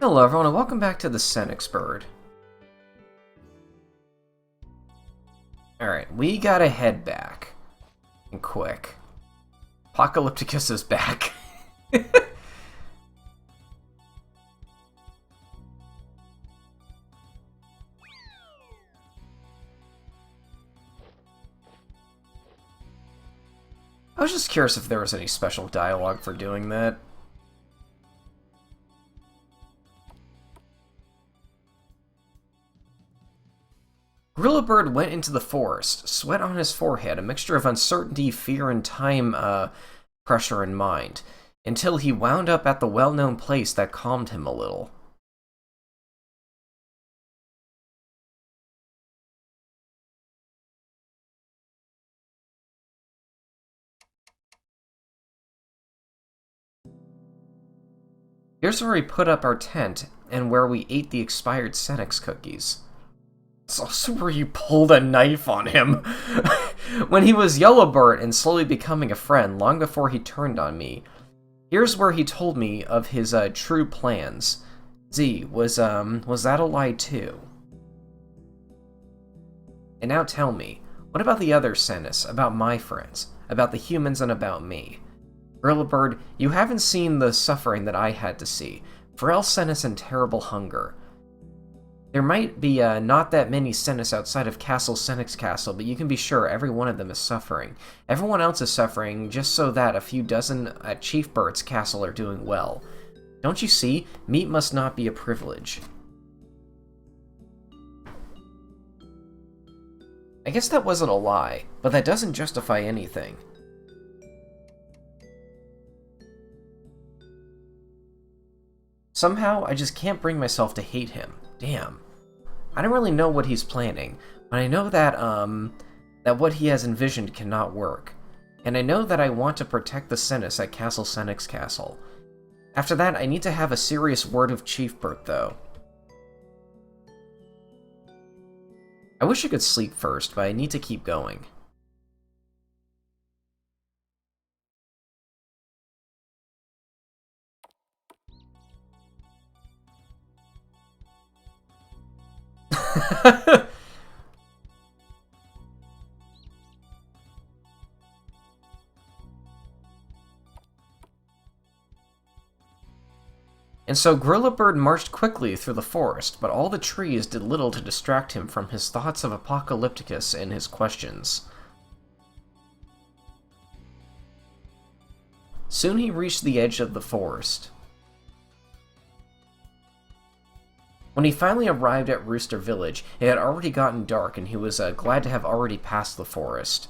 Hello everyone and welcome back to the Senex bird. Alright, we gotta head back. And quick. Apocalypticus is back. I was just curious if there was any special dialogue for doing that. Gorilla Bird went into the forest, sweat on his forehead, a mixture of uncertainty, fear, and time pressure in mind, until he wound up at the well-known place that calmed him a little. Here's where we put up our tent, and where we ate the expired Senex cookies. It's also where you pulled a knife on him. When he was Yellowbird and slowly becoming a friend, long before he turned on me. Here's where he told me of his true plans. Z, was that a lie too? And now tell me, what about the other Senes, about my friends, about the humans and about me? Gorilla Bird, you haven't seen the suffering that I had to see. Pharrell sent us in terrible hunger. There might be not that many Senes outside of Castle Senex Castle, but you can be sure every one of them is suffering. Everyone else is suffering just so that a few dozen at Chief Bird's castle are doing well. Don't you see? Meat must not be a privilege. I guess that wasn't a lie, but that doesn't justify anything. Somehow, I just can't bring myself to hate him. Damn. I don't really know what he's planning, but I know that, that what he has envisioned cannot work. And I know that I want to protect the Senes at Castle Senex Castle. After that, I need to have a serious word with Chief Bird, though. I wish I could sleep first, but I need to keep going. And so Gorilla Bird marched quickly through the forest, but all the trees did little to distract him from his thoughts of Apocalypticus and his questions. Soon he reached the edge of the forest. When he finally arrived at Rooster Village, it had already gotten dark, and he was glad to have already passed the forest.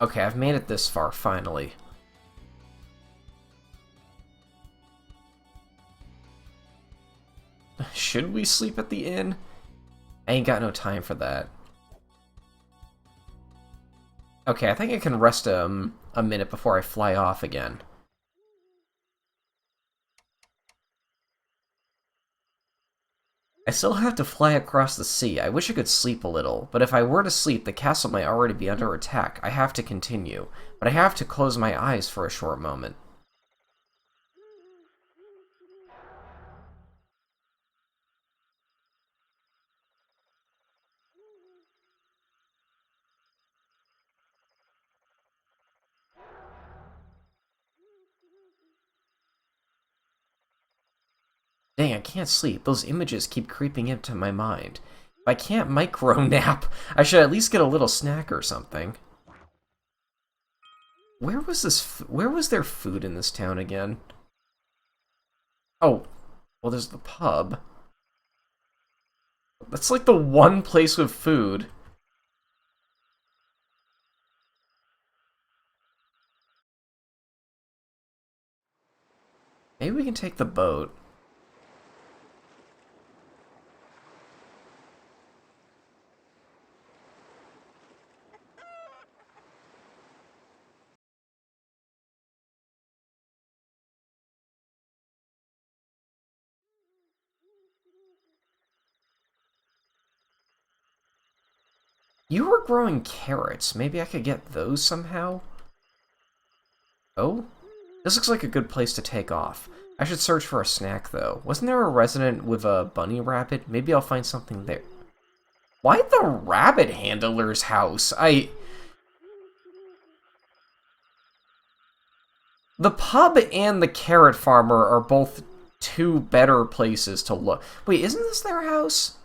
Okay, I've made it this far, finally. Should we sleep at the inn? I ain't got no time for that. Okay, I think I can rest a minute before I fly off again. I still have to fly across the sea. I wish I could sleep a little, but if I were to sleep, the castle might already be under attack. I have to continue, but I have to close my eyes for a short moment. Dang, I can't sleep. Those images keep creeping into my mind. If I can't micro-nap, I should at least get a little snack or something. Where was there food in this town again? Oh, well, there's the pub. That's like the one place with food. Maybe we can take the boat. You were growing carrots. Maybe I could get those somehow? Oh? This looks like a good place to take off. I should search for a snack, though. Wasn't there a resident with a bunny rabbit? Maybe I'll find something there. Why the rabbit handler's house? The pub and the carrot farmer are both two better places to look. Wait, isn't this their house?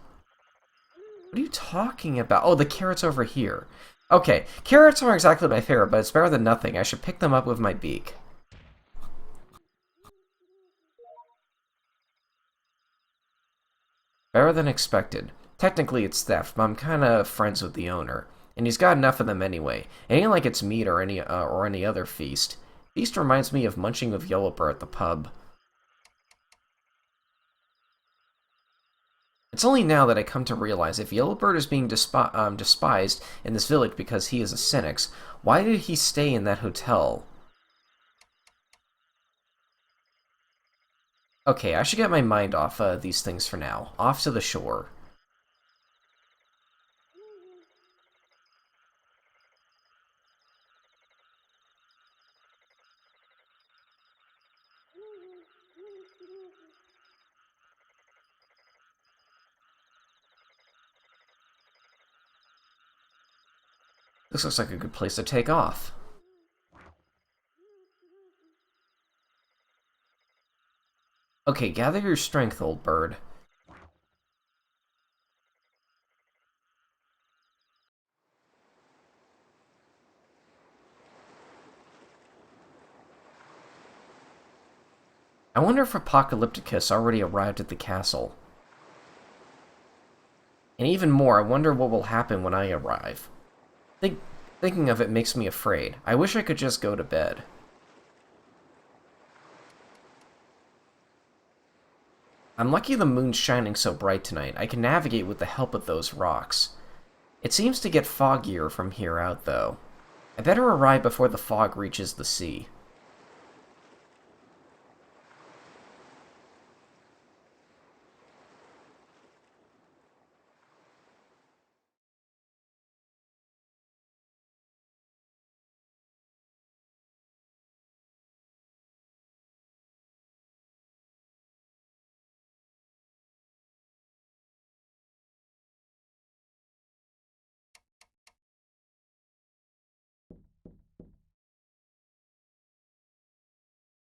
What are you talking about? Oh, the carrots over here. Okay, carrots aren't exactly my favorite, but it's better than nothing. I should pick them up with my beak. Better than expected. Technically, it's theft, but I'm kind of friends with the owner, and he's got enough of them anyway. It ain't like it's meat or any other feast. Feast reminds me of munching with Yellowbird at the pub. It's only now that I come to realize if Yellowbird is being despised in this village because he is a Senex, why did he stay in that hotel? Okay, I should get my mind off these things for now. Off to the shore. This looks like a good place to take off. Okay, gather your strength, old bird. I wonder if Apocalypticus already arrived at the castle. And even more, I wonder what will happen when I arrive. Thinking of it makes me afraid. I wish I could just go to bed. I'm lucky the moon's shining so bright tonight. I can navigate with the help of those rocks. It seems to get foggier from here out, though. I better arrive before the fog reaches the sea.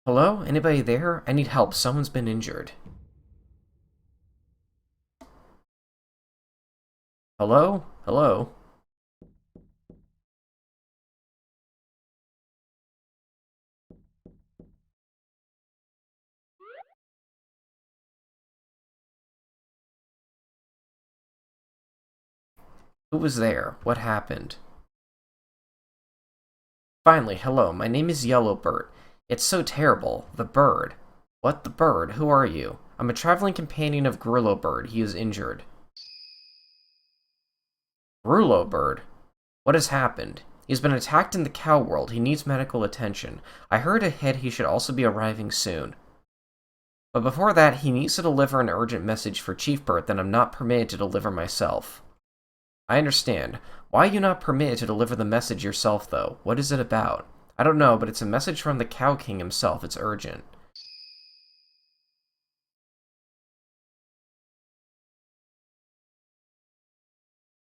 Hello? Anybody there? I need help. Someone's been injured. Hello? Hello? Who was there? What happened? Finally, hello. My name is Yellowbird. It's so terrible. The bird. What, the bird? Who are you? I'm a traveling companion of Bird. He is injured. Bird? What has happened? He's been attacked in the cow world. He needs medical attention. I heard ahead he should also be arriving soon. But before that, he needs to deliver an urgent message for Chief Bird that I'm not permitted to deliver myself. I understand. Why are you not permitted to deliver the message yourself, though? What is it about? I don't know, but it's a message from the Cow King himself. It's urgent.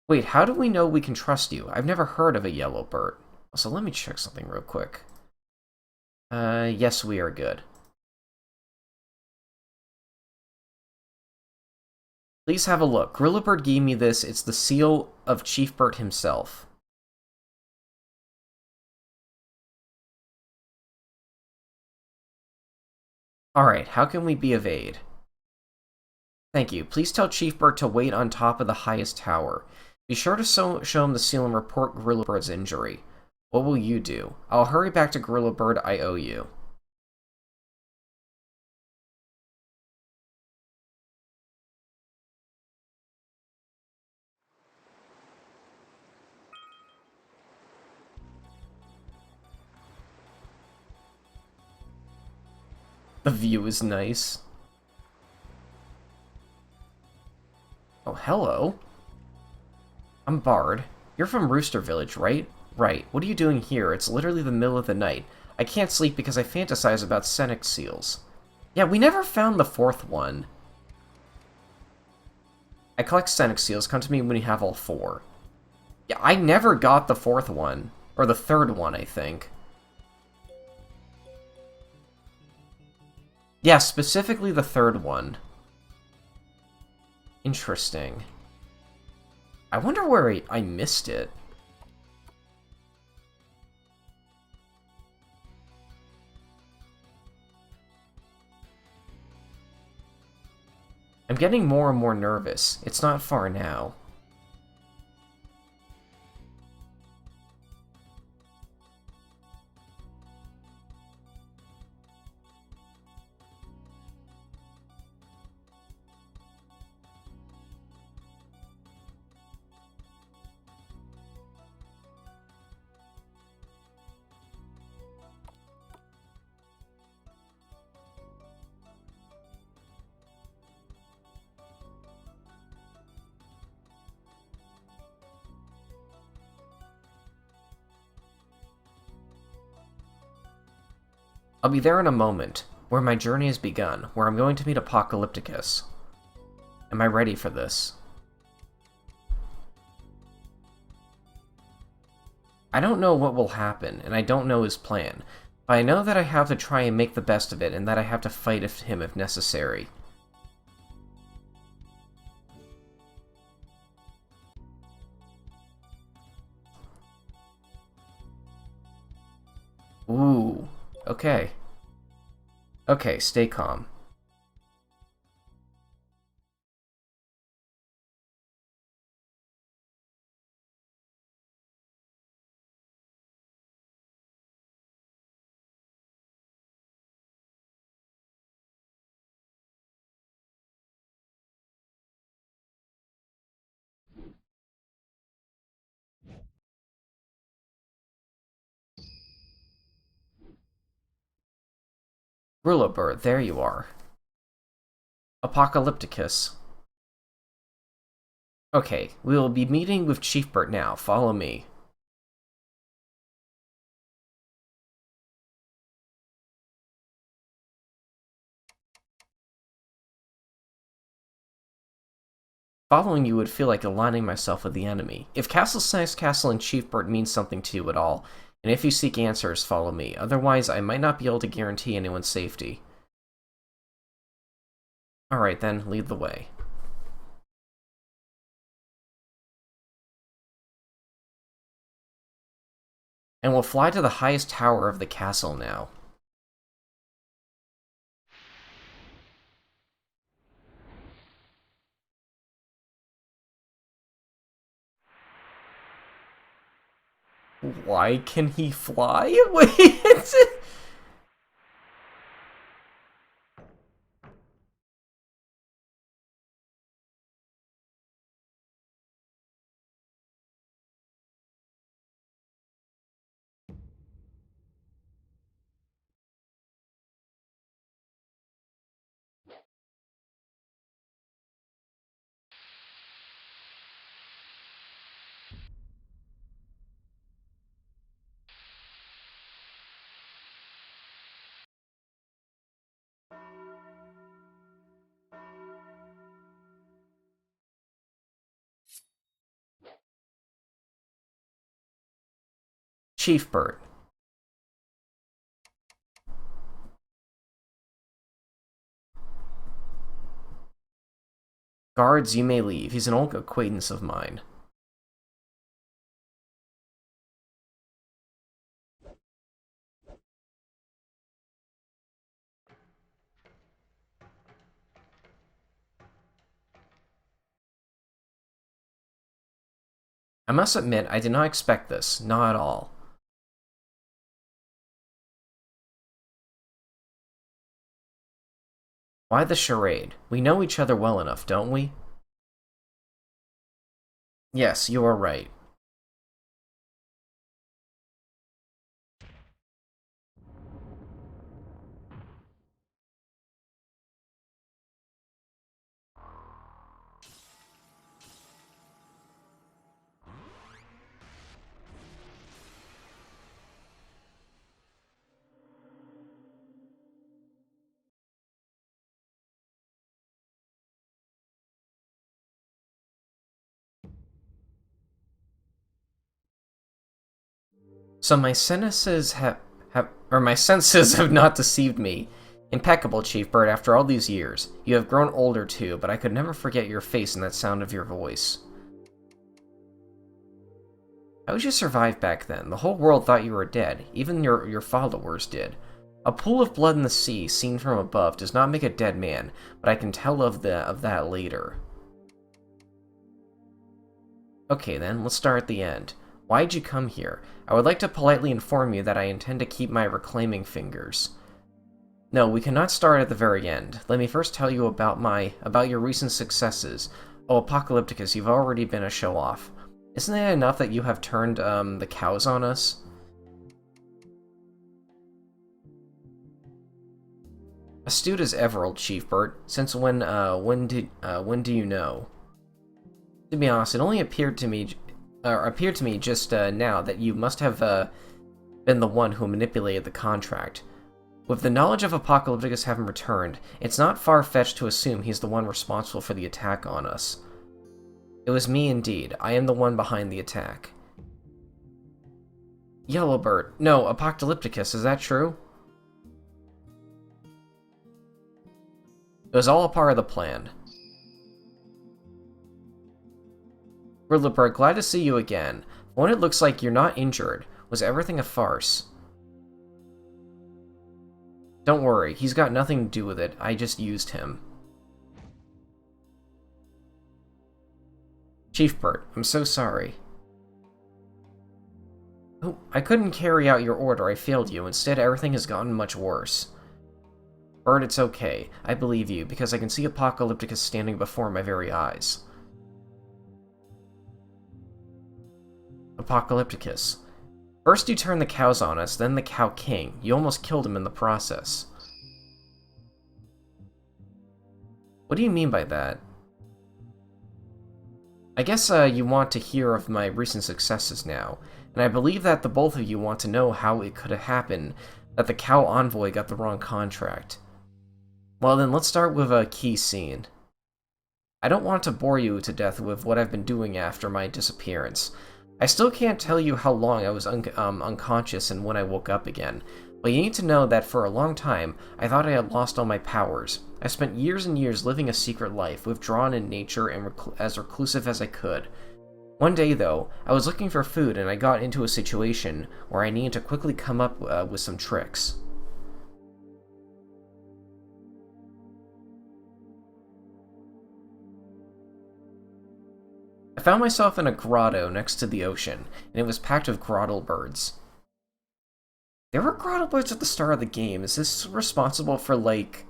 Wait, how do we know we can trust you? I've never heard of a yellow bird. So let me check something real quick. Yes, we are good. Please have a look. Bird gave me this. It's the seal of Chief Bert himself. Alright, how can we be of aid? Thank you. Please tell Chief Bert to wait on top of the highest tower. Be sure to show him the seal and report Bird's injury. What will you do? I'll hurry back to Bird. I owe you. The view is nice. Oh, hello. I'm Bard. You're from Rooster Village, right? Right. What are you doing here? It's literally the middle of the night. I can't sleep because I fantasize about Senex seals. Yeah, we never found the fourth one. I collect Senex seals. Come to me when you have all four. Yeah, I never got the fourth one. Or the third one, I think. Yeah, specifically the third one. Interesting. I wonder where I missed it. I'm getting more and more nervous. It's not far now. I'll be there in a moment, where my journey has begun, where I'm going to meet Apocalypticus. Am I ready for this? I don't know what will happen, and I don't know his plan, but I know that I have to try and make the best of it, and that I have to fight him if necessary. Ooh, okay. Okay, stay calm. Rulabur, there you are. Apocalypticus. Okay, we will be meeting with Chief Bert now. Follow me. Following you would feel like aligning myself with the enemy. If Castle Senex Castle and Chief Bert means something to you at all, and if you seek answers, follow me. Otherwise, I might not be able to guarantee anyone's safety. Alright then, lead the way. And we'll fly to the highest tower of the castle now. Why can he fly? Wait, Chief Bert. Guards, you may leave. He's an old acquaintance of mine. I must admit, I did not expect this. Not at all. Why the charade? We know each other well enough, don't we? Yes, you are right. So my senses my senses have not deceived me. Impeccable, Chief Bird, after all these years. You have grown older too, but I could never forget your face and that sound of your voice. How would you survive back then? The whole world thought you were dead. Even your followers did. A pool of blood in the sea, seen from above, does not make a dead man, but I can tell of that later. Okay then, let's start at the end. Why'd you come here? I would like to politely inform you that I intend to keep my reclaiming fingers. No, we cannot start at the very end. Let me first tell you about your recent successes. Oh, Apocalypticus, you've already been a show-off. Isn't it enough that you have turned, the cows on us? Astute as ever, old Chief Bert. Since when do you know? To be honest, it only appeared to me just now that you must have been the one who manipulated the contract. With the knowledge of Apocalypticus having returned, it's not far-fetched to assume he's the one responsible for the attack on us. It was me indeed. I am the one behind the attack. Yellowbird. No, Apocalypticus, is that true? It was all a part of the plan. Riddlebird, glad to see you again. When it looks like you're not injured, was everything a farce? Don't worry, he's got nothing to do with it. I just used him. Chief Bert, I'm so sorry. Oh, I couldn't carry out your order. I failed you. Instead, everything has gotten much worse. Bert, it's okay. I believe you, because I can see Apocalypticus standing before my very eyes. Apocalypticus. First you turned the cows on us, then the Cow King. You almost killed him in the process. What do you mean by that? I guess you want to hear of my recent successes now, and I believe that the both of you want to know how it could have happened that the Cow Envoy got the wrong contract. Well then, let's start with a key scene. I don't want to bore you to death with what I've been doing after my disappearance. I still can't tell you how long I was unconscious and when I woke up again, but you need to know that for a long time, I thought I had lost all my powers. I spent years and years living a secret life, withdrawn in nature and as reclusive as I could. One day, though, I was looking for food and I got into a situation where I needed to quickly come up with some tricks. I found myself in a grotto next to the ocean, and it was packed with grottle birds. There were grottle birds at the start of the game. Is this responsible for, like,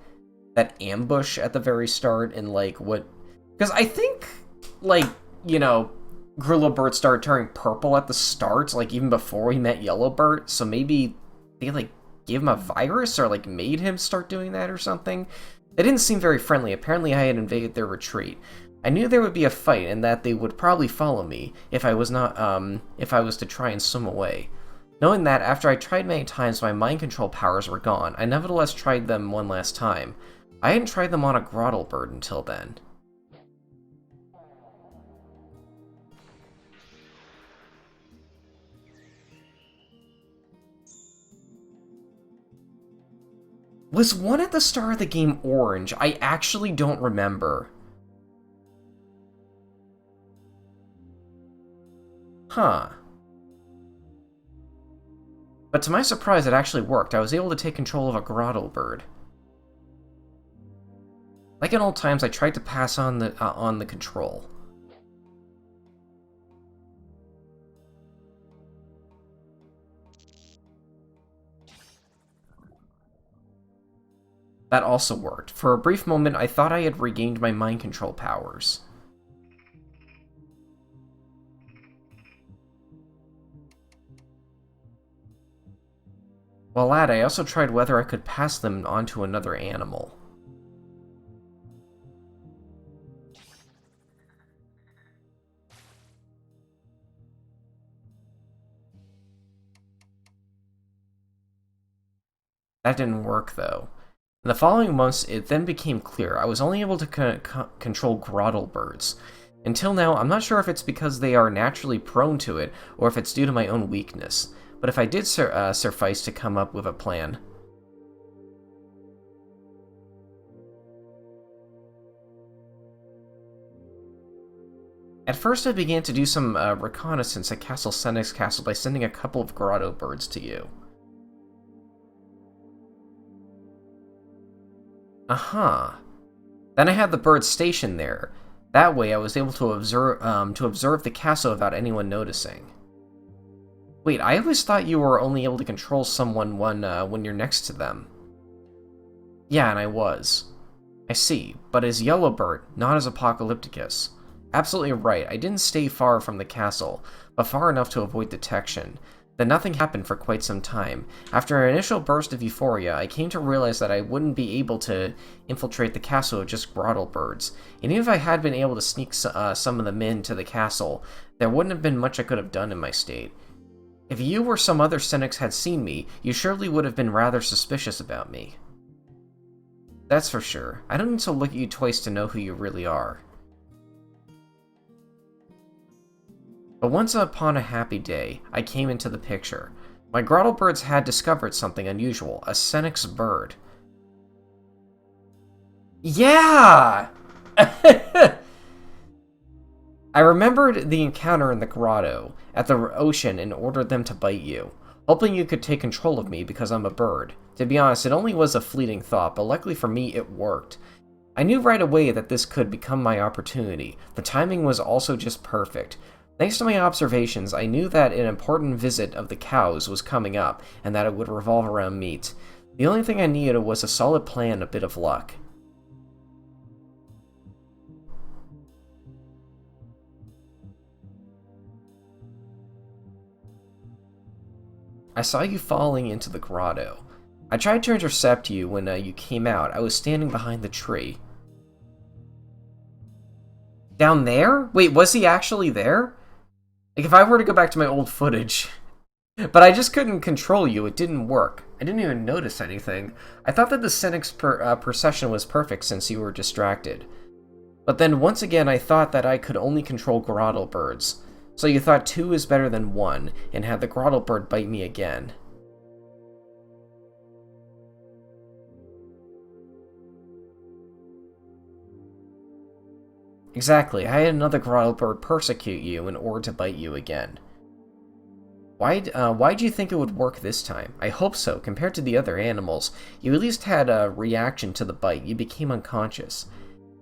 that ambush at the very start and, like, what... Because I think, like, you know, Grillowbird started turning purple at the start, like, even before we met Yellowbird, so maybe they, like, gave him a virus or, like, made him start doing that or something? They didn't seem very friendly. Apparently I had invaded their retreat. I knew there would be a fight and that they would probably follow me if I was to try and swim away. Knowing that, after I tried many times my mind control powers were gone, I nevertheless tried them one last time. I hadn't tried them on a grottlebird until then. Was one at the start of the game orange? I actually don't remember. Huh. But to my surprise, it actually worked. I was able to take control of a grottlebird. Like in old times, I tried to pass on the control. That also worked. For a brief moment, I thought I had regained my mind control powers. While at it, I also tried whether I could pass them on to another animal. That didn't work, though. In the following months, it then became clear I was only able to control grottlebirds. Until now, I'm not sure if it's because they are naturally prone to it, or if it's due to my own weakness. but if I did suffice to come up with a plan. At first, I began to do some reconnaissance at Castle Senex Castle by sending a couple of grotto birds to you. Uh-huh. Then I had the birds stationed there. That way, I was able to observe the castle without anyone noticing. Wait, I always thought you were only able to control someone when you're next to them. Yeah, and I was. I see, but as Yellowbird, not as Apocalypticus. Absolutely right, I didn't stay far from the castle, but far enough to avoid detection. Then nothing happened for quite some time. After an initial burst of euphoria, I came to realize that I wouldn't be able to infiltrate the castle with just grottle birds. And even if I had been able to sneak some of them into the castle, there wouldn't have been much I could have done in my state. If you or some other Senex had seen me, you surely would have been rather suspicious about me. That's for sure. I don't need to look at you twice to know who you really are. But once upon a happy day, I came into the picture. My grottle birds had discovered something unusual, a Senex bird. Yeah! I remembered the encounter in the grotto at the ocean and ordered them to bite you, hoping you could take control of me because I'm a bird. To be honest, it only was a fleeting thought, but luckily for me, it worked. I knew right away that this could become my opportunity. The timing was also just perfect. Thanks to my observations, I knew that an important visit of the cows was coming up, and that it would revolve around meat. The only thing I needed was a solid plan and a bit of luck. I saw you falling into the grotto. I tried to intercept you when you came out. I was standing behind the tree. Down there? Wait, was he actually there? Like, if I were to go back to my old footage... But I just couldn't control you, it didn't work. I didn't even notice anything. I thought that the Senex procession was perfect since you were distracted. But then once again I thought that I could only control grottle birds. So you thought 2 is better than 1, and had the grottle bird bite me again. Exactly, I had another grottle bird persecute you in order to bite you again. Why'd you think it would work this time? I hope so. Compared to the other animals, you at least had a reaction to the bite. You became unconscious.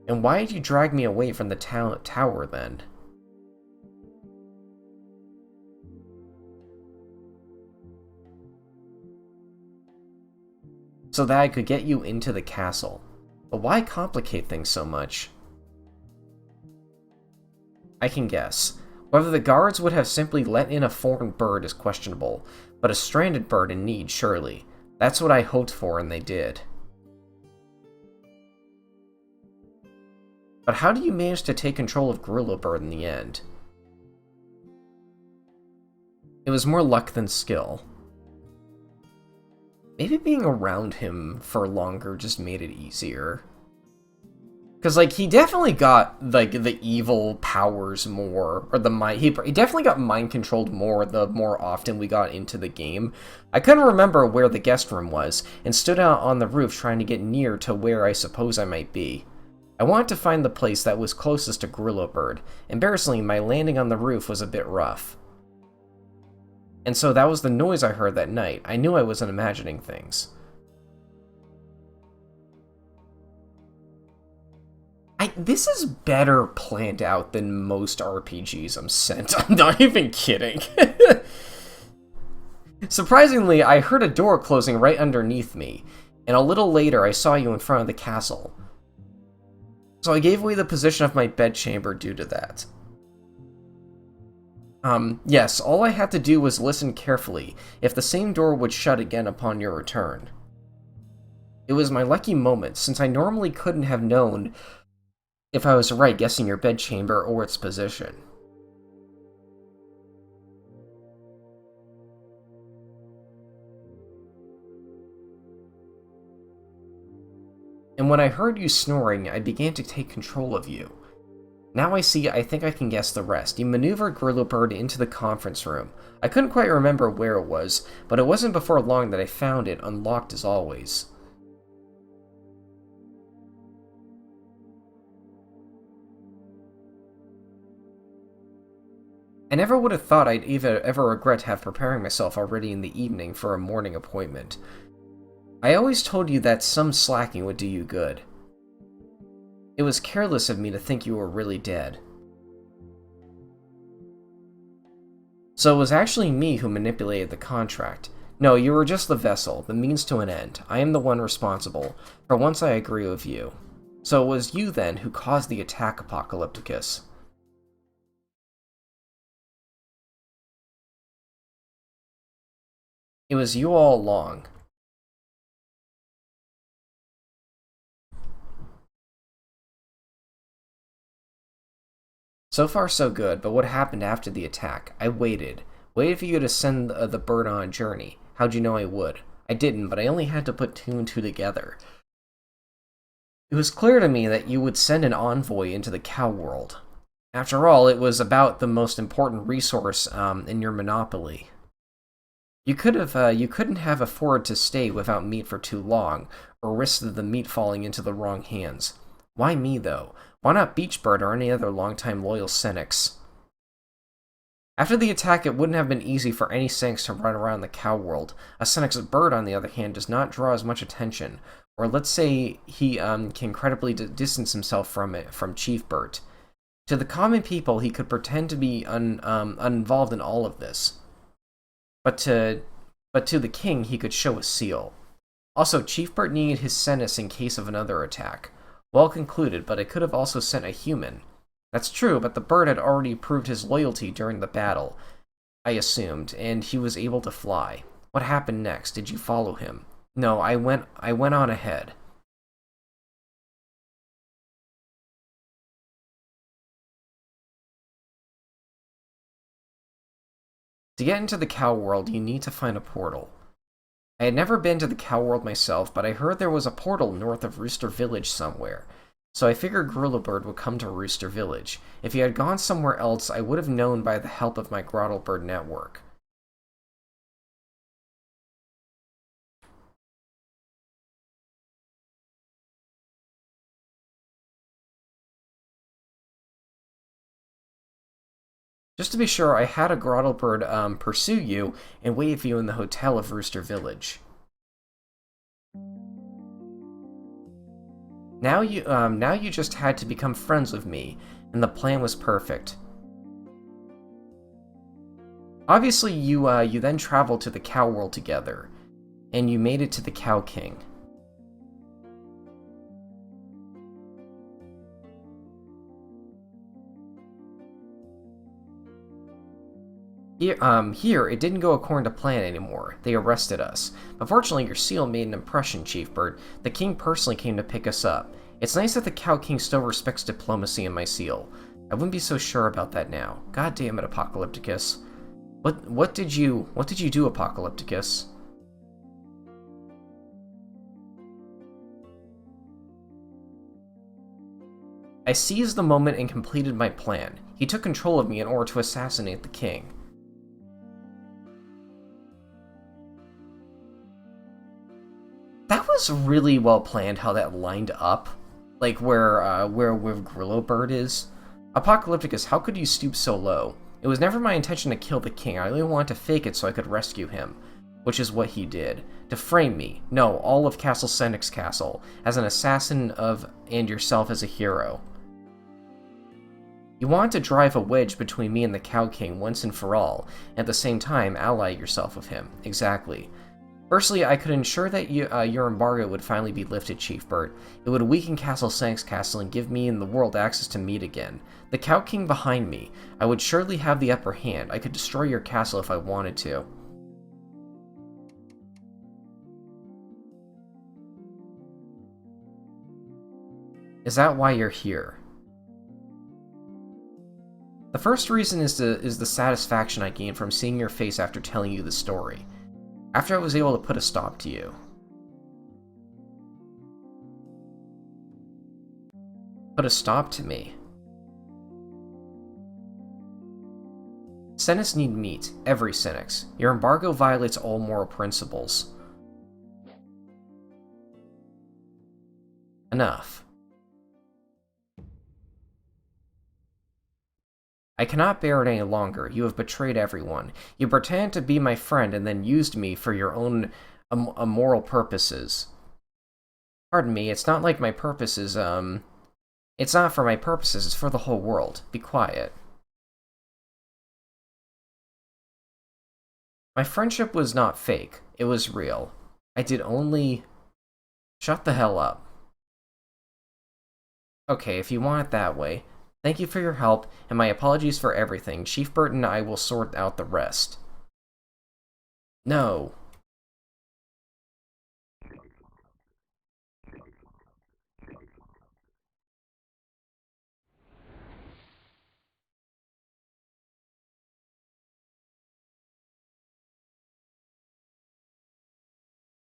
And why did you drag me away from the tower then? So that I could get you into the castle. But why complicate things so much? I can guess. Whether the guards would have simply let in a foreign bird is questionable, but a stranded bird in need, surely. That's what I hoped for, and they did. But how do you manage to take control of Gorilla Bird in the end? It was more luck than skill. Maybe being around him for longer just made it easier. Because, like, he definitely got, like, the evil powers more, or the mind, he definitely got mind-controlled more the more often we got into the game. I couldn't remember where the guest room was, and stood out on the roof trying to get near to where I suppose I might be. I wanted to find the place that was closest to Gorilla Bird. Embarrassingly, my landing on the roof was a bit rough. And so that was the noise I heard that night. I knew I wasn't imagining things. This is better planned out than most RPGs I'm sent. I'm not even kidding. Surprisingly, I heard a door closing right underneath me, and a little later I saw you in front of the castle. So I gave away the position of my bedchamber due to that. Yes, all I had to do was listen carefully, if the same door would shut again upon your return. It was my lucky moment, since I normally couldn't have known if I was right guessing your bedchamber or its position. And when I heard you snoring, I began to take control of you. Now I think I can guess the rest. You maneuvered Grilobird into the conference room. I couldn't quite remember where it was, but it wasn't before long that I found it, unlocked as always. I never would have thought I'd ever regret preparing myself already in the evening for a morning appointment. I always told you that some slacking would do you good. It was careless of me to think you were really dead. So it was actually me who manipulated the contract. No, you were just the vessel, the means to an end. I am the one responsible. For once I agree with you. So it was you, then, who caused the attack, Apocalypticus. It was you all along. So far so good, but what happened after the attack? I waited. Waited for you to send the bird on a journey. How'd you know I would? I didn't, but I only had to put two and two together. It was clear to me that you would send an envoy into the cow world. After all, it was about the most important resource in your monopoly. You couldn't have afforded to stay without meat for too long, or risk the meat falling into the wrong hands. Why me, though? Why not Beachbird or any other longtime loyal Senex? After the attack, it wouldn't have been easy for any Senex to run around the cow world. A Senex bird, on the other hand, does not draw as much attention, or let's say he can credibly distance himself from Chief Bert. To the common people, he could pretend to be uninvolved in all of this. But to the king, he could show a seal. Also, Chief Bert needed his Senis in case of another attack. Well concluded, but it could have also sent a human. That's true, but the bird had already proved his loyalty during the battle, I assumed, and he was able to fly. What happened next? Did you follow him? No, I went on ahead. To get into the cow world, you need to find a portal. I had never been to the cow world myself, but I heard there was a portal north of Rooster Village somewhere. So I figured Grilobird would come to Rooster Village. If he had gone somewhere else, I would have known by the help of my Grottlebird network. Just to be sure, I had a Grottlebird pursue you and wait for you in the hotel of Rooster Village. Now you just had to become friends with me, and the plan was perfect. Obviously, you then traveled to the Cow World together, and you made it to the Cow King. Here, it didn't go according to plan anymore. They arrested us. But fortunately, your seal made an impression, Chief Bird. The king personally came to pick us up. It's nice that the Cow King still respects diplomacy and my seal. I wouldn't be so sure about that now. God damn it, Apocalypticus. What did you do, Apocalypticus? I seized the moment and completed my plan. He took control of me in order to assassinate the king. That was really well planned how that lined up. Like where Grilobird is. Apocalypticus, how could you stoop so low? It was never my intention to kill the king. I only wanted to fake it so I could rescue him. Which is what he did. To frame me, no, all of Castle Senex Castle, as an assassin and yourself as a hero. You want to drive a wedge between me and the Cow King once and for all, and at the same time ally yourself with him. Exactly. Firstly, I could ensure that your embargo would finally be lifted, Chief Bert. It would weaken Castle Senex Castle and give me and the world access to meet again. The Cow King behind me. I would surely have the upper hand. I could destroy your castle if I wanted to. Is that why you're here? The first reason is the satisfaction I gained from seeing your face after telling you the story. After I was able to put a stop to you. Put a stop to me. Senex need meat. Every Senex. Your embargo violates all moral principles. Enough. I cannot bear it any longer. You have betrayed everyone. You pretended to be my friend and then used me for your own immoral purposes. Pardon me, it's not like my purposes, it's not for my purposes, it's for the whole world. Be quiet. My friendship was not fake. It was real. I did only... Shut the hell up. Okay, if you want it that way. Thank you for your help, and my apologies for everything. Chief Burt and I will sort out the rest. No.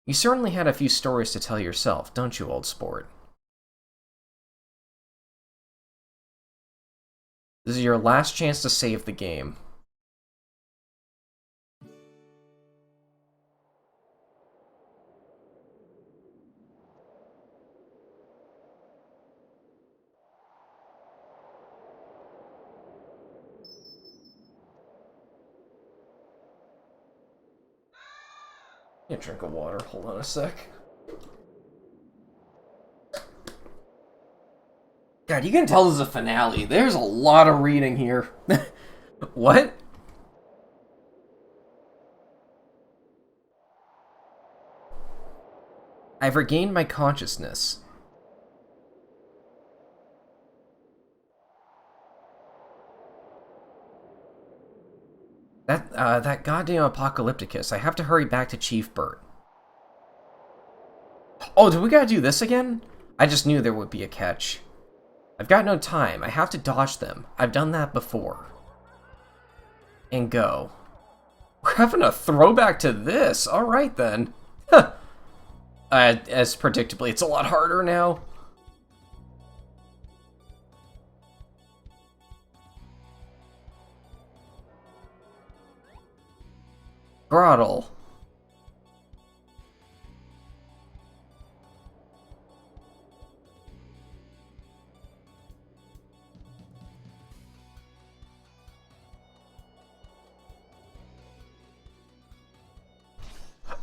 You certainly had a few stories to tell yourself, don't you, old sport? This is your last chance to save the game. Get a drink of water. Hold on a sec. God, you can tell this is a finale. There's a lot of reading here. What? I've regained my consciousness. That goddamn Apocalypticus. I have to hurry back to Chief Burt. Oh, do we gotta do this again? I just knew there would be a catch. I've got no time. I have to dodge them. I've done that before. And go. We're having a throwback to this. Alright then. As predictably, it's a lot harder now. Grottle.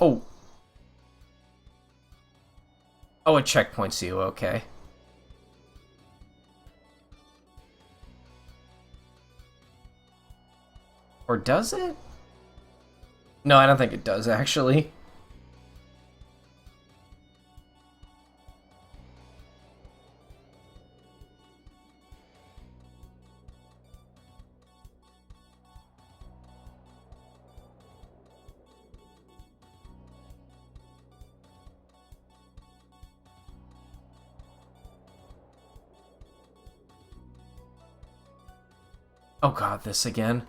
Oh. Oh, it checkpoints you, okay. Or does it? No, I don't think it does, actually. Oh god, this again.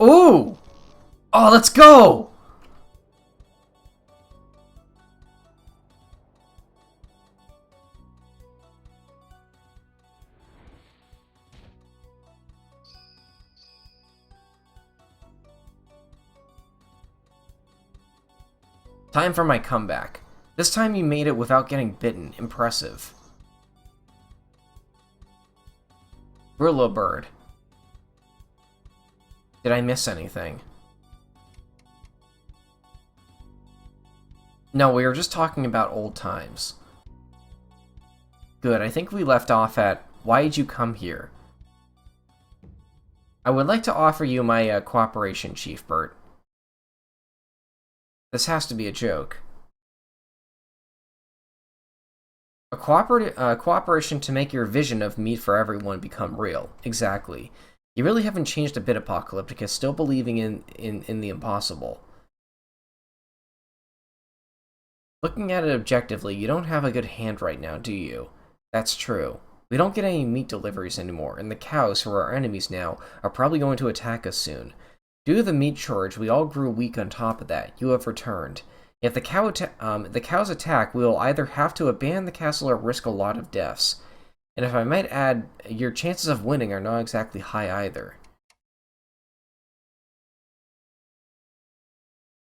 Ooh! Oh, let's go! Time for my comeback. This time you made it without getting bitten. Impressive. Brillo Bird. Did I miss anything? No, we were just talking about old times. Good, I think we left off at, why did you come here? I would like to offer you my cooperation, Chief Burt. This has to be a joke. A cooperation to make your vision of meat for everyone become real. Exactly. You really haven't changed a bit, Apocalypticus, still believing in the impossible. Looking at it objectively, you don't have a good hand right now, do you? That's true. We don't get any meat deliveries anymore, and the cows, who are our enemies now, are probably going to attack us soon. Due to the meat shortage, we all grew weak on top of that. You have returned. If the cows attack, we will either have to abandon the castle or risk a lot of deaths. And if I might add, your chances of winning are not exactly high either.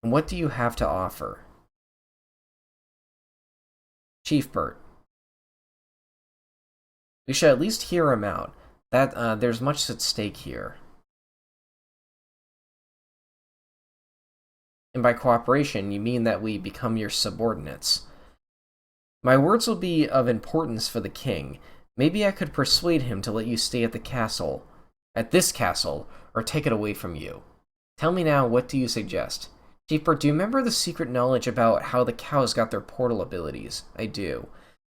And what do you have to offer? Chief Bert. We should at least hear him out. There's much at stake here. And by cooperation, you mean that we become your subordinates. My words will be of importance for the king. Maybe I could persuade him to let you stay at this castle, or take it away from you. Tell me now, what do you suggest? Chief Bert, do you remember the secret knowledge about how the cows got their portal abilities? I do.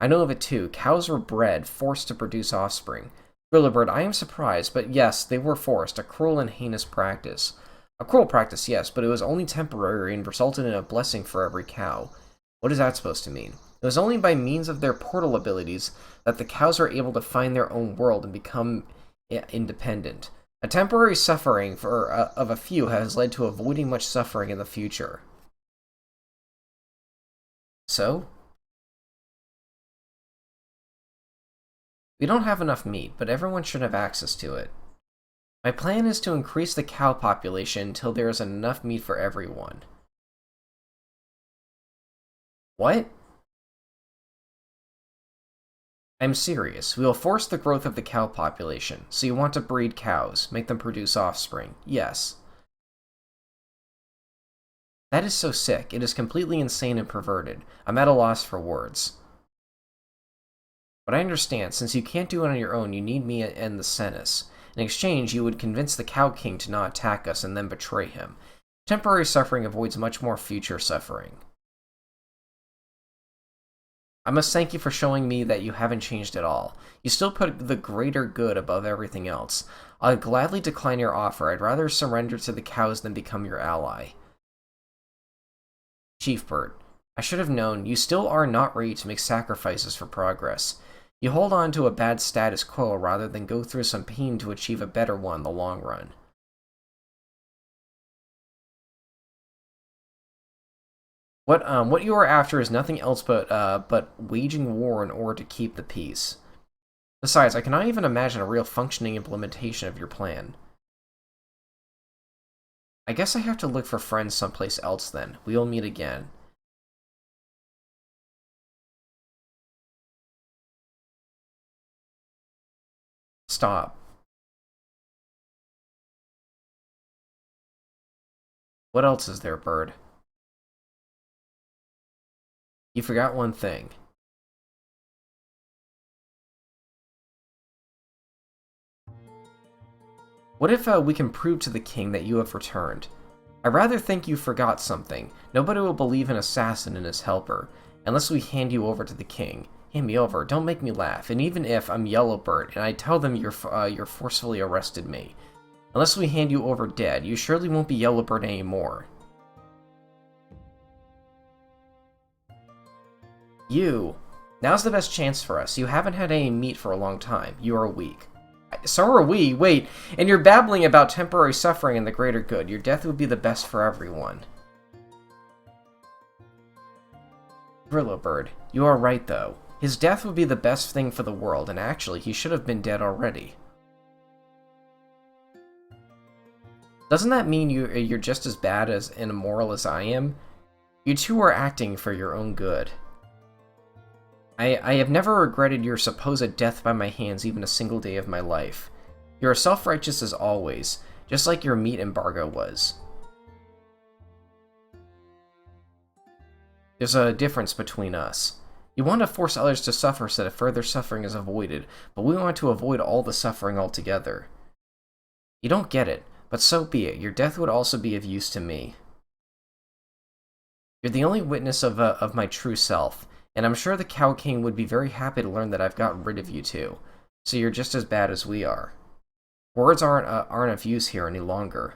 I know of it too. Cows were bred, forced to produce offspring. Brillirbird, I am surprised, but yes, they were forced. A cruel and heinous practice. A cruel practice, yes, but it was only temporary and resulted in a blessing for every cow. What is that supposed to mean? It was only by means of their portal abilities that the cows were able to find their own world and become independent. A temporary suffering of a few has led to avoiding much suffering in the future. So? We don't have enough meat, but everyone should have access to it. My plan is to increase the cow population until there is enough meat for everyone. What? I'm serious. We will force the growth of the cow population. So you want to breed cows, make them produce offspring. Yes. That is so sick. It is completely insane and perverted. I'm at a loss for words. But I understand, since you can't do it on your own, you need me and the Senex. In exchange, you would convince the Cow King to not attack us and then betray him. Temporary suffering avoids much more future suffering. I must thank you for showing me that you haven't changed at all. You still put the greater good above everything else. I'll gladly decline your offer. I'd rather surrender to the cows than become your ally. Chief Bert, I should have known. You still are not ready to make sacrifices for progress. You hold on to a bad status quo rather than go through some pain to achieve a better one in the long run. What you are after is nothing else but waging war in order to keep the peace. Besides, I cannot even imagine a real functioning implementation of your plan. I guess I have to look for friends someplace else then. We will meet again. Stop. What else is there, Bird? You forgot one thing. What if we can prove to the king that you have returned? I rather think you forgot something. Nobody will believe an assassin and his helper, unless we hand you over to the king. Hand me over, don't make me laugh, and even if I'm Yellowbird and I tell them you're forcefully arrested me, unless we hand you over dead, you surely won't be Yellowbird anymore. You. Now's the best chance for us. You haven't had any meat for a long time. You are weak. So are we. Wait, and you're babbling about temporary suffering and the greater good. Your death would be the best for everyone. Brillirbird, you are right, though. His death would be the best thing for the world, and actually, he should have been dead already. Doesn't that mean you're just as bad and immoral as I am? You two are acting for your own good. I have never regretted your supposed death by my hands even a single day of my life. You are self-righteous as always, just like your meat embargo was. There's a difference between us. You want to force others to suffer so that further suffering is avoided, but we want to avoid all the suffering altogether. You don't get it, but so be it. Your death would also be of use to me. You're the only witness of my true self, and I'm sure the Cow King would be very happy to learn that I've gotten rid of you too. So you're just as bad as we are. Words aren't of use here any longer.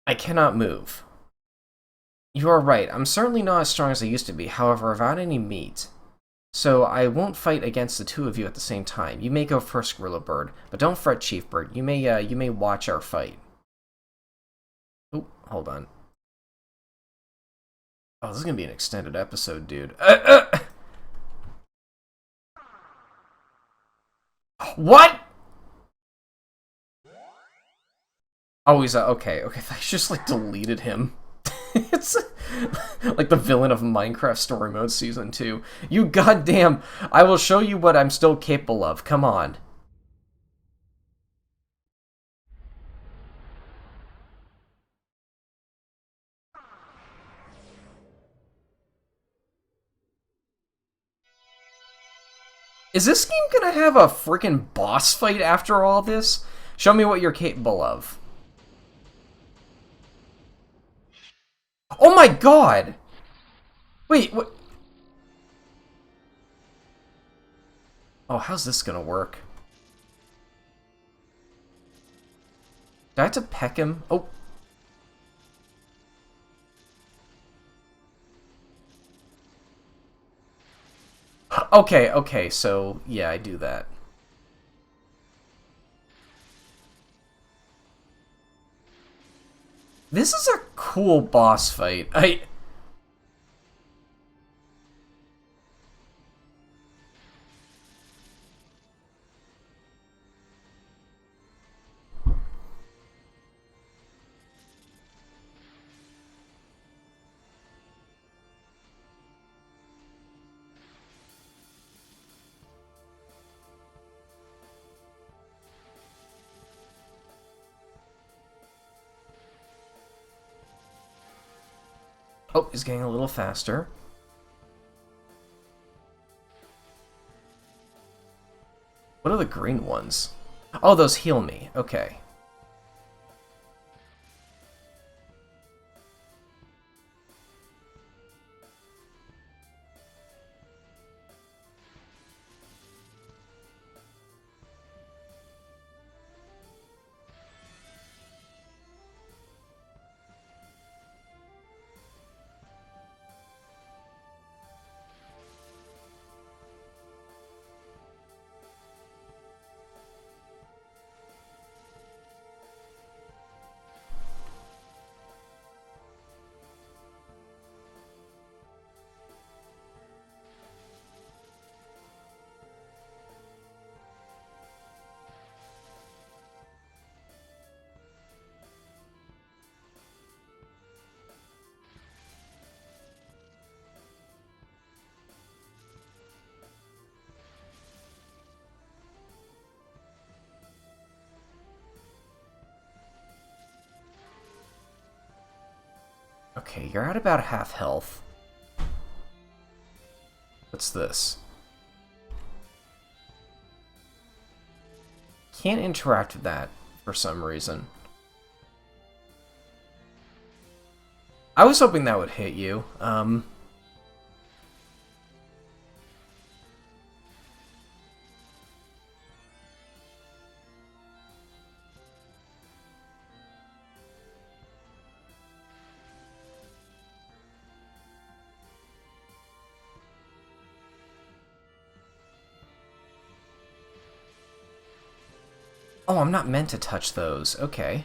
I cannot move. You are right, I'm certainly not as strong as I used to be, however, without any meat. So I won't fight against the two of you at the same time. You may go first, Gorilla Bird, but don't fret, Chief Bird. You may watch our fight. Oh, hold on. Oh, this is gonna be an extended episode, dude. What? Oh, he's okay. Okay, I just like deleted him. It's like the villain of Minecraft Story Mode Season 2. You goddamn! I will show you what I'm still capable of. Come on. Is this game gonna have a freaking boss fight after all this? Show me what you're capable of. Oh my god! Wait, what? Oh, how's this gonna work? Do I have to peck him? Oh. Okay, okay, so yeah, I do that. This is a cool boss fight. Oh, he's getting a little faster. What are the green ones? Oh, those heal me. Okay. Okay, you're at about half health. What's this? Can't interact with that for some reason. I was hoping that would hit you. Oh, I'm not meant to touch those. Okay.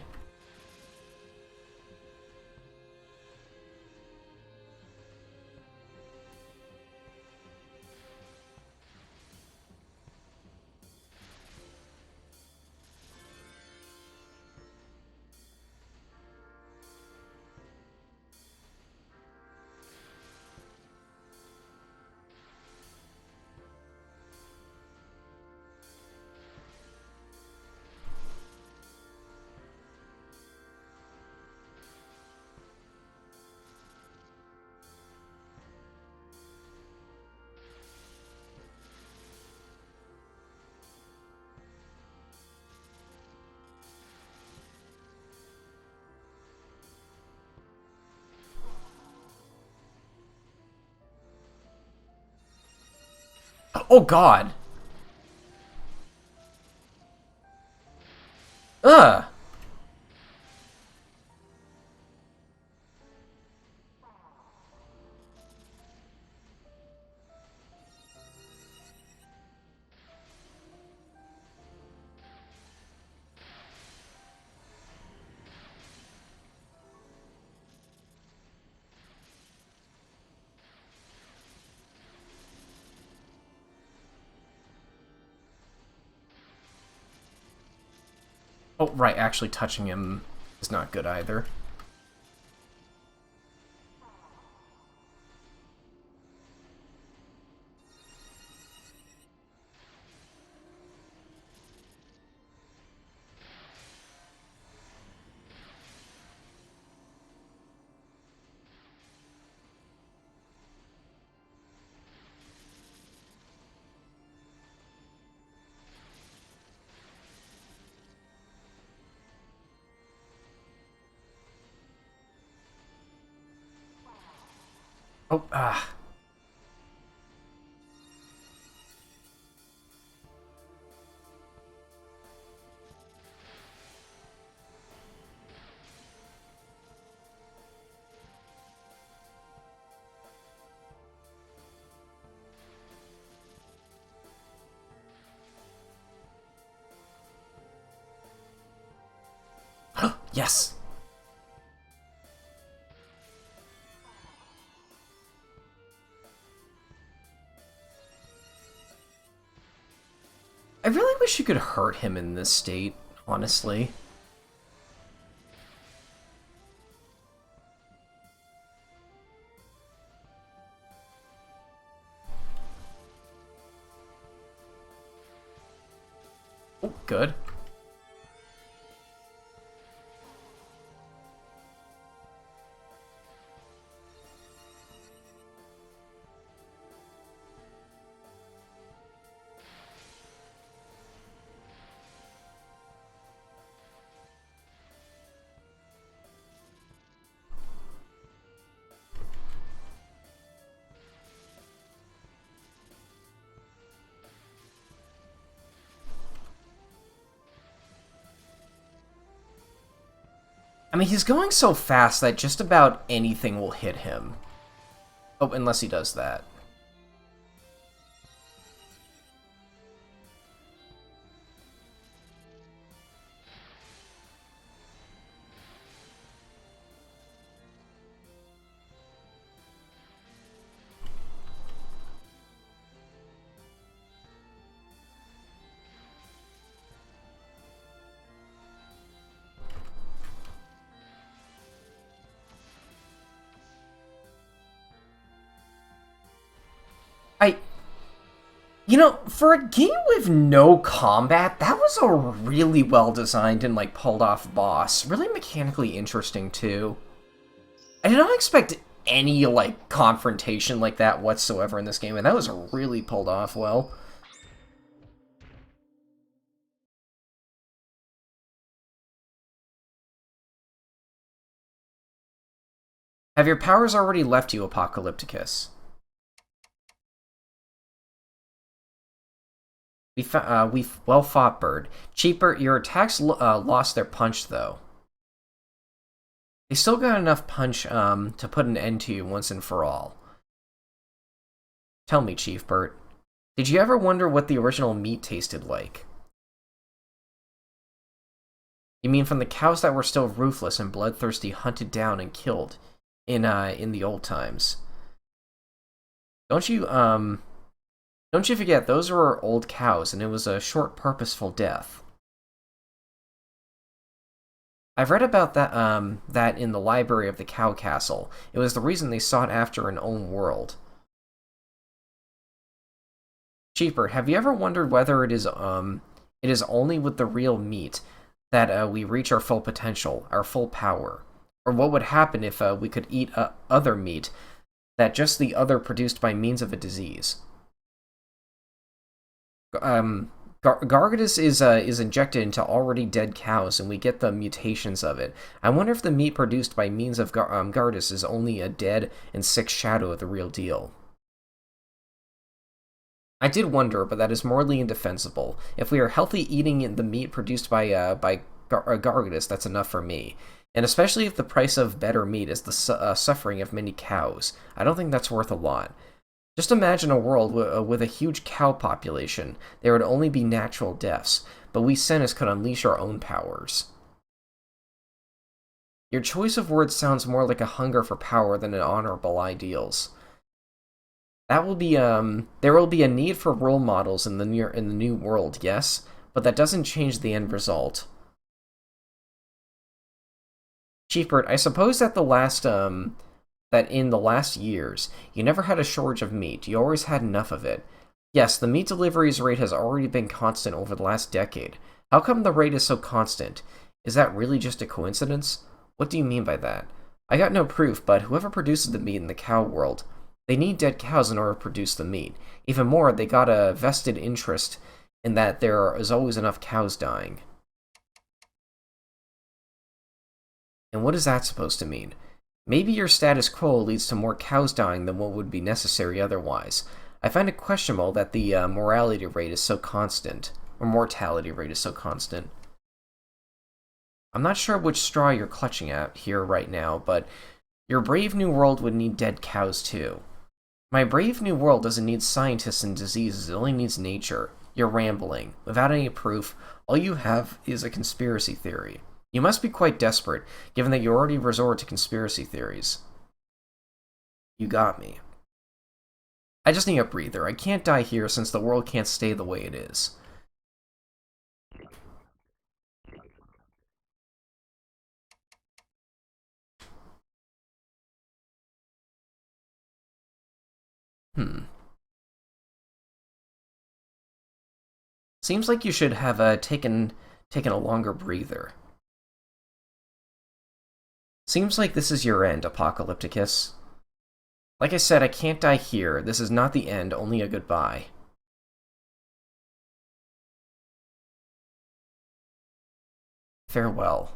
Oh god. Ugh. Oh, right, actually touching him is not good either. Oh, ah. Yes! I really wish you could hurt him in this state, honestly. Oh, good. I mean, he's going so fast that just about anything will hit him. Oh, unless he does that. I... You know, for a game with no combat, that was a really well-designed and, like, pulled-off boss. Really mechanically interesting, too. I did not expect any, like, confrontation like that whatsoever in this game, and that was really pulled off well. Have your powers already left you, Apocalypticus? We well fought, Bird. Cheaper, your attacks lost their punch, though. They still got enough punch to put an end to you once and for all. Tell me, Chief Bert, did you ever wonder what the original meat tasted like? You mean from the cows that were still ruthless and bloodthirsty, hunted down and killed in the old times? Don't you don't you forget those were old cows, and it was a short, purposeful death. I've read about that in the library of the Cow Castle. It was the reason they sought after an own world. Cheaper, have you ever wondered whether it is only with the real meat that we reach our full potential, our full power? Or what would happen if we could eat other meat that just the other produced by means of a disease? Gargadus is injected into already dead cows, and we get the mutations of it. I wonder if the meat produced by means of Gargadus is only a dead and sick shadow of the real deal. I did wonder, but that is morally indefensible. If we are healthy eating the meat produced by Gargadus, that's enough for me. And especially if the price of better meat is the suffering of many cows, I don't think that's worth a lot. Just imagine a world with a huge cow population. There would only be natural deaths, but we Senex could unleash our own powers. Your choice of words sounds more like a hunger for power than an honorable ideals. That will be there will be a need for role models in the new world, yes, but that doesn't change the end result. Chiefbird, I suppose that that in the last years, you never had a shortage of meat. You always had enough of it. Yes, the meat deliveries rate has already been constant over the last decade. How come the rate is so constant? Is that really just a coincidence? What do you mean by that? I got no proof, but whoever produces the meat in the cow world, they need dead cows in order to produce the meat. Even more, they got a vested interest in that there is always enough cows dying. And what is that supposed to mean? Maybe your status quo leads to more cows dying than what would be necessary otherwise. I find it questionable that the mortality rate is so constant. I'm not sure which straw you're clutching at here right now, but your brave new world would need dead cows too. My brave new world doesn't need scientists and diseases, it only needs nature. You're rambling. Without any proof, all you have is a conspiracy theory. You must be quite desperate, given that you already resort to conspiracy theories. You got me. I just need a breather. I can't die here since the world can't stay the way it is. Seems like you should have taken a longer breather. Seems like this is your end, Apocalypticus. Like I said, I can't die here. This is not the end, only a goodbye. Farewell.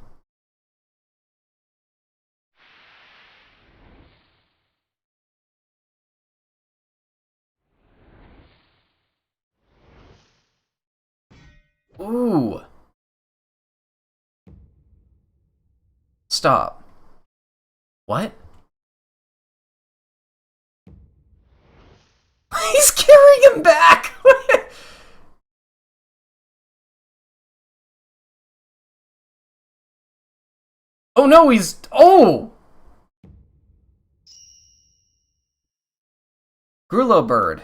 Ooh! Stop. What? He's carrying him back! Oh no, he's... Oh! Grulo bird.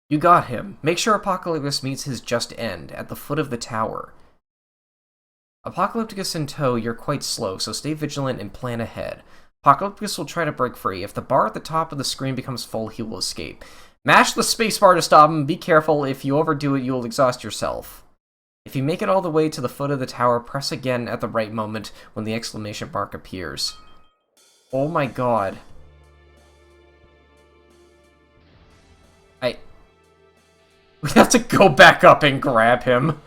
You got him. Make sure Apocalyptus meets his just end, at the foot of the tower. Apocalypticus in tow, you're quite slow, so stay vigilant and plan ahead. Apocalypticus will try to break free. If the bar at the top of the screen becomes full, he will escape. Mash the spacebar to stop him. Be careful. If you overdo it, you will exhaust yourself. If you make it all the way to the foot of the tower, press again at the right moment when the exclamation mark appears. Oh my god. We have to go back up and grab him.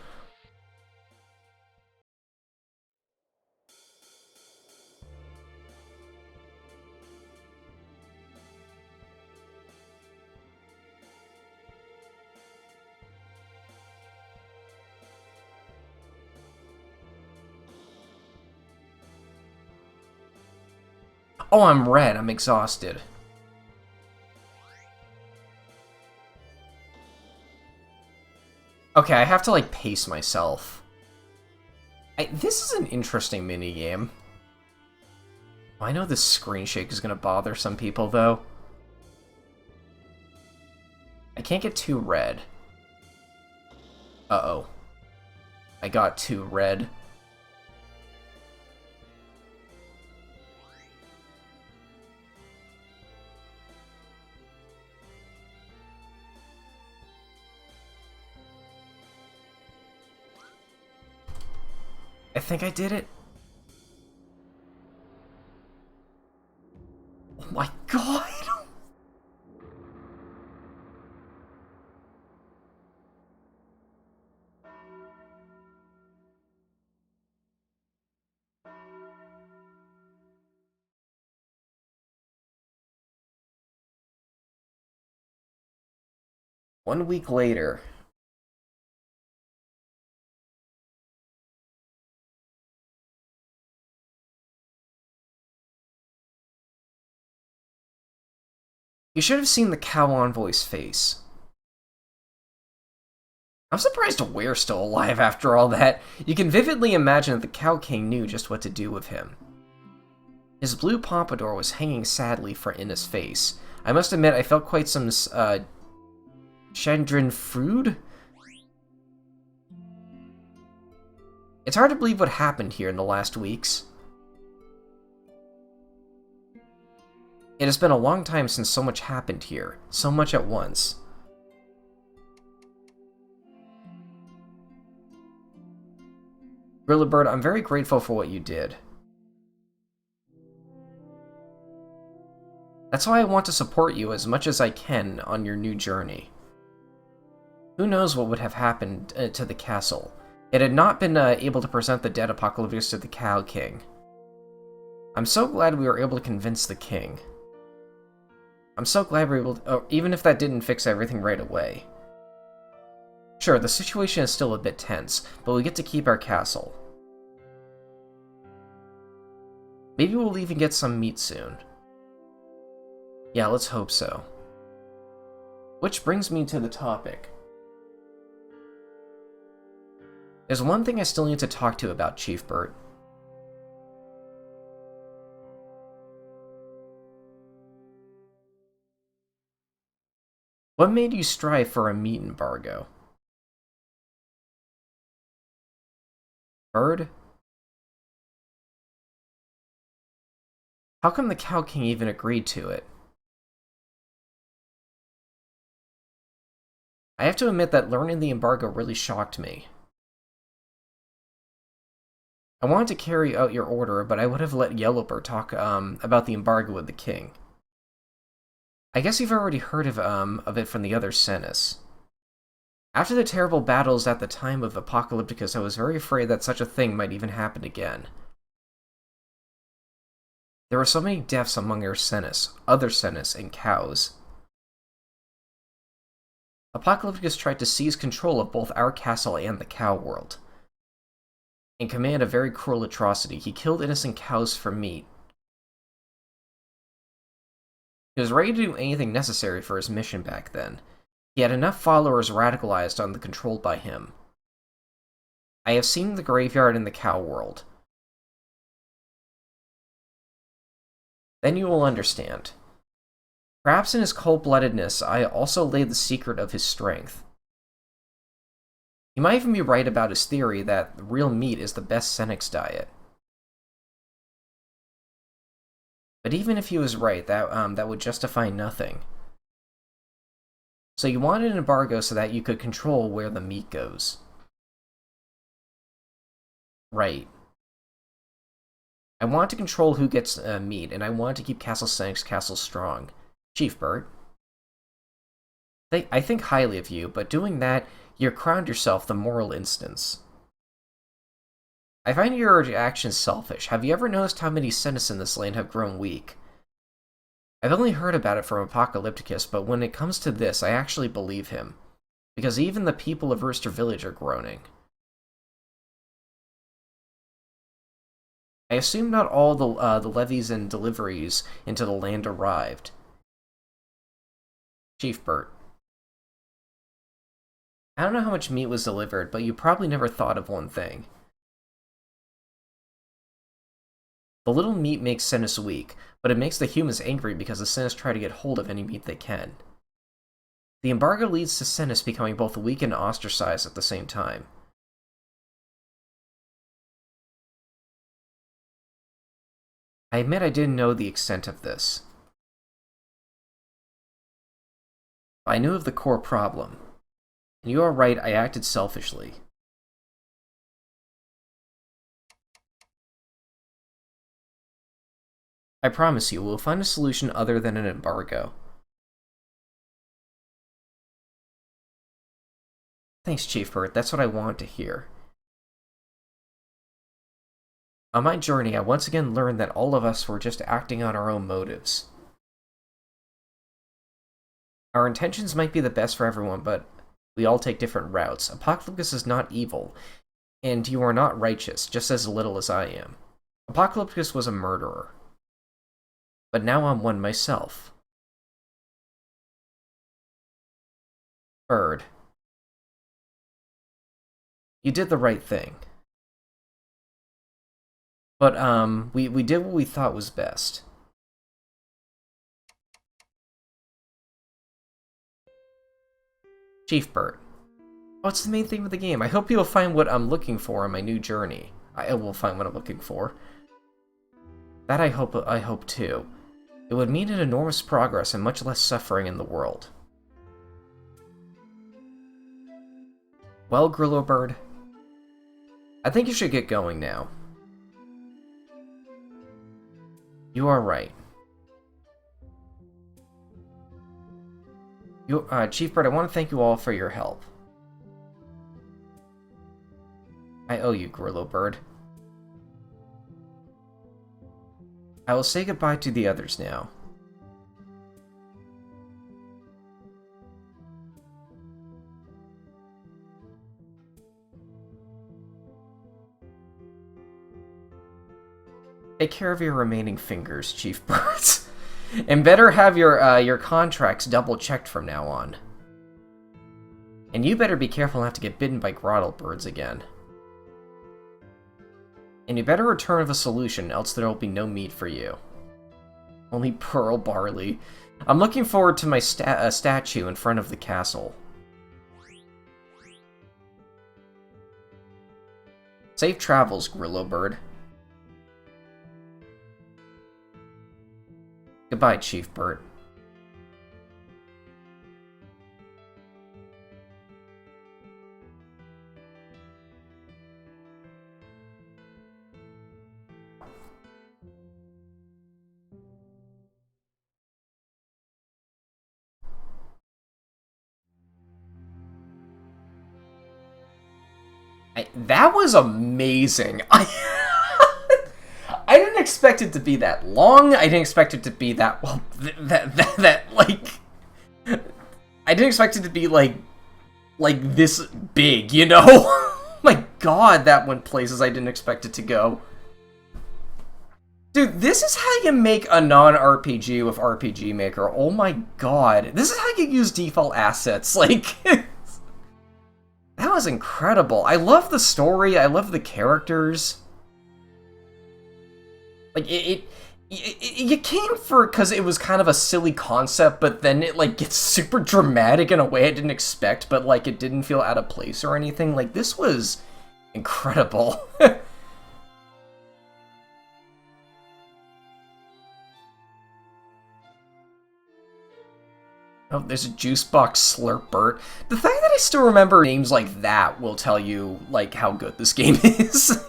Oh, I'm red. I'm exhausted. Okay, I have to, like, pace myself. This is an interesting minigame. I know this screen shake is gonna bother some people, though. I can't get too red. Uh-oh. I got too red. I think I did it. Oh my god! One week later. You should have seen the cow envoy's face. I'm surprised Ware's still alive after all that. You can vividly imagine that the Cow King knew just what to do with him. His blue pompadour was hanging sadly in his face. I must admit, I felt quite some, Chandran food? It's hard to believe what happened here in the last weeks. It has been a long time since so much happened here. So much at once. Grillibird, I'm very grateful for what you did. That's why I want to support you as much as I can on your new journey. Who knows what would have happened to the castle? It had not been able to present the dead Apocalypticus to the Cow King. I'm so glad we were able to convince the king. I'm so glad we were able to, even if that didn't fix everything right away. Sure, the situation is still a bit tense, but we get to keep our castle. Maybe we'll even get some meat soon. Yeah, let's hope so. Which brings me to the topic. There's one thing I still need to talk to about, Chief Burt. What made you strive for a meat embargo? Bird? How come the Cow King even agreed to it? I have to admit that learning the embargo really shocked me. I wanted to carry out your order, but I would have let Yellowbird talk about the embargo with the king. I guess you've already heard of it from the other Senes. After the terrible battles at the time of Apocalypticus, I was very afraid that such a thing might even happen again. There were so many deaths among our Senes, other Senes, and cows. Apocalypticus tried to seize control of both our castle and the cow world. And committed a very cruel atrocity. He killed innocent cows for meat. He was ready to do anything necessary for his mission back then. He had enough followers radicalized on the controlled by him. I have seen the graveyard in the cow world. Then you will understand. Perhaps in his cold-bloodedness, I also laid the secret of his strength. He might even be right about his theory that real meat is the best Senex diet. But even if he was right, that would justify nothing. So you wanted an embargo so that you could control where the meat goes. Right. I want to control who gets meat, and I want to keep Castle Senex Castle strong. Chief Burt. I think highly of you, but doing that, you crowned yourself the moral instance. I find your actions selfish. Have you ever noticed how many Senes in this land have grown weak? I've only heard about it from Apocalypticus, but when it comes to this, I actually believe him. Because even the people of Rooster Village are groaning. I assume not all the levies and deliveries into the land arrived. Chief Burt. I don't know how much meat was delivered, but you probably never thought of one thing. The little meat makes Senes weak, but it makes the humans angry because the Senes try to get hold of any meat they can. The embargo leads to Senes becoming both weak and ostracized at the same time. I admit I didn't know the extent of this. I knew of the core problem. And you are right, I acted selfishly. I promise you, we'll find a solution other than an embargo. Thanks, Chief Burt, that's what I wanted to hear. On my journey, I once again learned that all of us were just acting on our own motives. Our intentions might be the best for everyone, but we all take different routes. Apocalypticus is not evil, and you are not righteous, just as little as I am. Apocalypticus was a murderer. But now I'm one myself. Bird. You did the right thing. But, we did what we thought was best. Chief Burt. What's the main theme of the game? I hope you'll find what I'm looking for on my new journey. I will find what I'm looking for. That I hope too. It would mean an enormous progress and much less suffering in the world. Well, Grillo Bird, I think you should get going now. You are right. Chief Bird, I want to thank you all for your help. I owe you, Grillo Bird. I will say goodbye to the others now. Take care of your remaining fingers, Chief Birds. And better have your contracts double-checked from now on. And you better be careful not to get bitten by grottle birds again. And you better return with a solution, else there will be no meat for you. Only pearl barley. I'm looking forward to my statue in front of the castle. Safe travels, Grillo Bird. Goodbye, Chief Burt. That was amazing. I didn't expect it to be that long. I didn't expect it to be that, well, like... I didn't expect it to be, like this big, you know? My god, that went places I didn't expect it to go. Dude, this is how you make a non-RPG with RPG Maker. Oh my god. This is how you use default assets, like... That was incredible. I love the story. I love the characters. Like, you came for because it was kind of a silly concept, but then it, like, gets super dramatic in a way I didn't expect, but, like, it didn't feel out of place or anything. Like, this was incredible. Oh, there's a juice box Slurpert. The fact that I still remember names like that will tell you, like, how good this game is.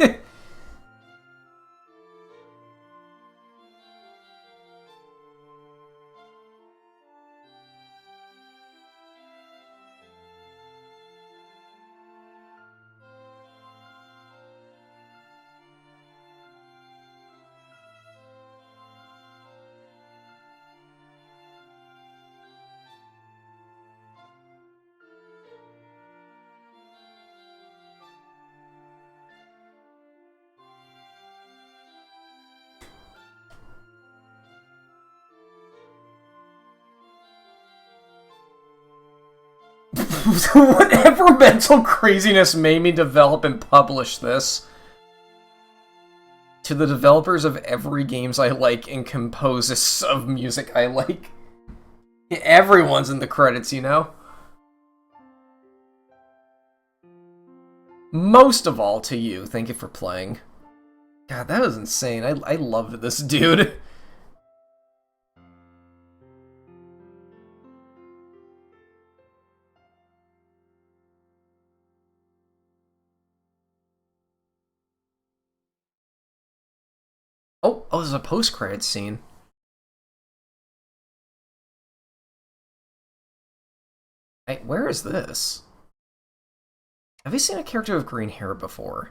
Whatever mental craziness made me develop and publish this. To the developers of every games I like and composers of music I like. Everyone's in the credits, you know? Most of all to you, thank you for playing. God, that was insane. I loved this dude. Oh, there's a post-credit scene. Hey, where is this? Have you seen a character with green hair before?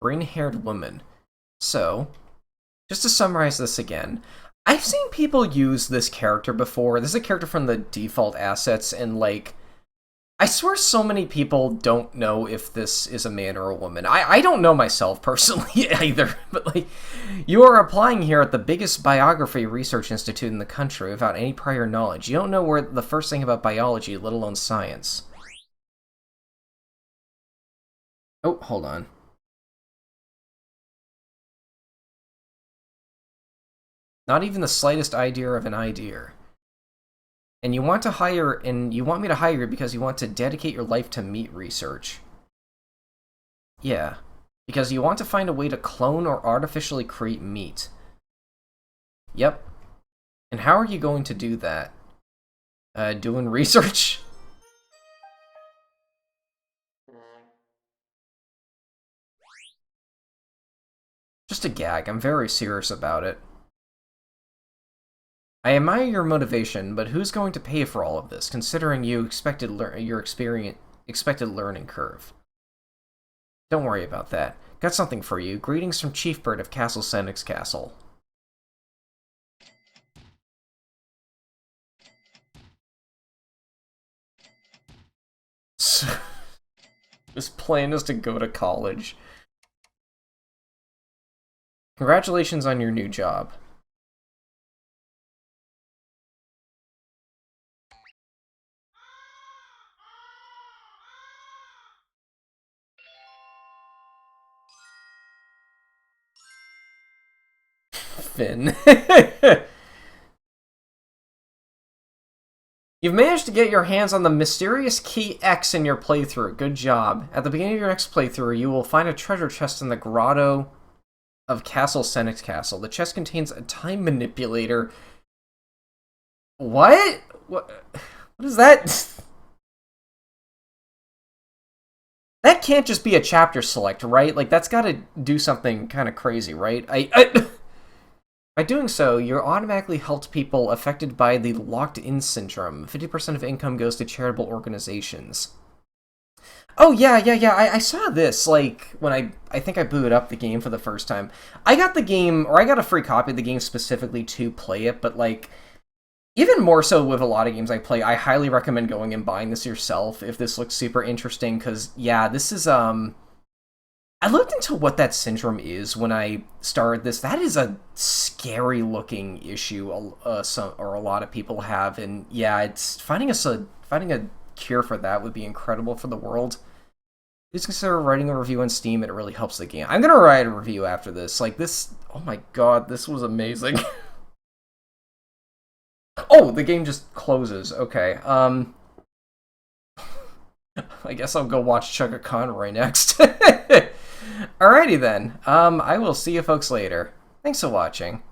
Green-haired woman. So, just to summarize this again, I've seen people use this character before. This is a character from the default assets, and, like, I swear so many people don't know if this is a man or a woman. I don't know myself personally either, but like, you are applying here at the biggest biography research institute in the country without any prior knowledge. You don't know where the first thing about biology, let alone science. Oh, hold on. Not even the slightest idea of an idea. And you want me to hire you because you want to dedicate your life to meat research. Yeah. Because you want to find a way to clone or artificially create meat. Yep. And how are you going to do that? Doing research? Just a gag. I'm very serious about it. I admire your motivation, but who's going to pay for all of this, considering your expected learning curve? Don't worry about that. Got something for you. Greetings from Chief Bird of Castle Senex Castle. His plan is to go to college. Congratulations on your new job. Finn. You've managed to get your hands on the mysterious key X in your playthrough. Good job. At the beginning of your next playthrough, you will find a treasure chest in the grotto of Castle Senex Castle. The chest contains a time manipulator. What? What is that? That can't just be a chapter select, right? Like, that's gotta do something kind of crazy, right? By doing so, you're automatically helped people affected by the locked-in syndrome. 50% of income goes to charitable organizations. Oh, yeah. I saw this, like, when I think I booted up the game for the first time. I got the game, or I got a free copy of the game specifically to play it, but, like, even more so with a lot of games I play, I highly recommend going and buying this yourself if this looks super interesting, because, yeah, this is, I looked into what that syndrome is when I started this. That is a scary-looking issue, or a lot of people have, and yeah, it's finding a cure for that would be incredible for the world. Please consider writing a review on Steam. It really helps the game. I'm gonna write a review after this. Like this. Oh my god, this was amazing. Oh, the game just closes. Okay. I guess I'll go watch Chugga Conroy next. Alrighty then. I will see you folks later. Thanks for watching.